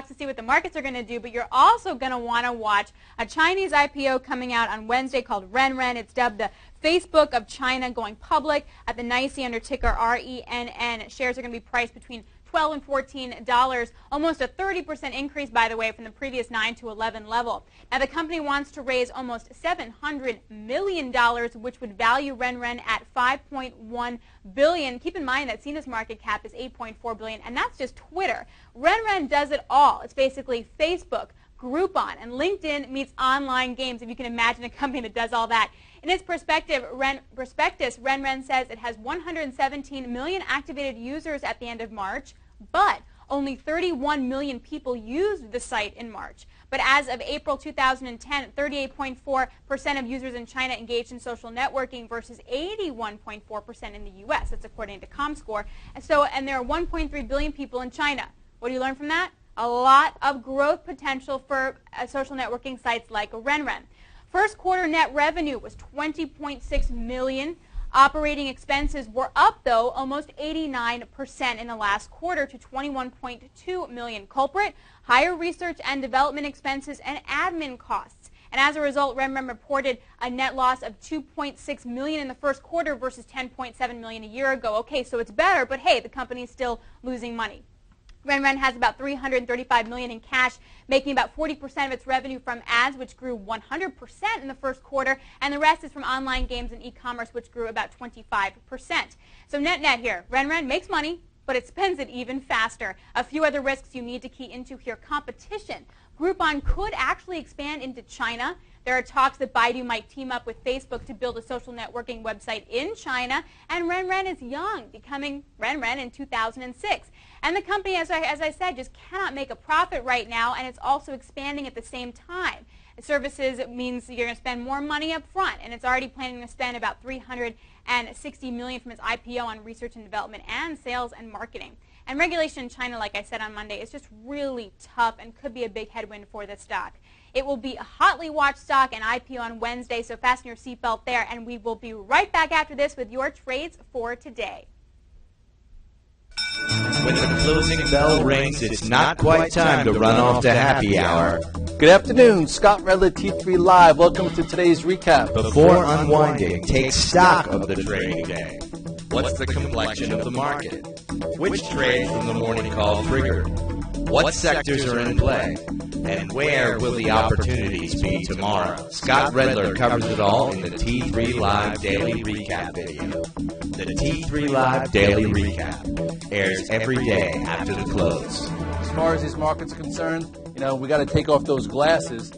to see what the markets are going to do, but you're also going to want to watch a Chinese IPO coming out on Wednesday called RENN. It's dubbed the Facebook of China, going public at the NYSE under ticker RENN. Shares are going to be priced between $12 and $14, almost a 30% increase, by the way, from the previous 9 to 11 level. Now, the company wants to raise almost $700 million, which would value Renren at $5.1 billion. Keep in mind that Sina's market cap is $8.4 billion, and that's just Twitter. Renren does it all. It's basically Facebook, Groupon, and LinkedIn meets online games, if you can imagine a company that does all that. In its prospectus, Renren says it has 117 million activated users at the end of March, but only 31 million people used the site in March. But as of April 2010, 38.4% of users in China engaged in social networking versus 81.4% in the U.S. That's according to ComScore. And there are 1.3 billion people in China. What do you learn from that? A lot of growth potential for social networking sites like Renren. First quarter net revenue was $20.6 million. Operating expenses were up, though, almost 89% in the last quarter to $21.2 million. Culprit, higher research and development expenses and admin costs. And as a result, Renren reported a net loss of $2.6 million in the first quarter versus $10.7 million a year ago. Okay, so it's better, but hey, the company's still losing money. Renren has about $335 million in cash, making about 40% of its revenue from ads, which grew 100% in the first quarter, and the rest is from online games and e-commerce, which grew about 25%. So net-net here, Renren makes money, but it spends it even faster. A few other risks you need to key into here. Competition. Groupon could actually expand into China. There are talks that Baidu might team up with Facebook to build a social networking website in China, and Renren is young, becoming Renren in 2006. And the company, as I said, just cannot make a profit right now, and it's also expanding at the same time. Services means you're going to spend more money up front, and it's already planning to spend about $360 million from its IPO on research and development and sales and marketing. And regulation in China, like I said on Monday, is just really tough and could be a big headwind for the stock. It will be a hotly watched stock and IPO on Wednesday, so fasten your seatbelt there, and we will be right back after this with your trades for today. When the closing bell rings, it's not quite time to run off to happy hour. Good afternoon, Scott Redler, T3 Live. Welcome to today's recap. Before unwinding, take stock of the trading day. What's the complexion of the market? Which trade from the morning call triggered? What sectors are in play? And where will the opportunities be tomorrow? Scott Redler covers it all in the T3 Live Daily Recap video. The T3 Live Daily Recap airs every day after the close. As far as these markets are concerned, we got to take off those glasses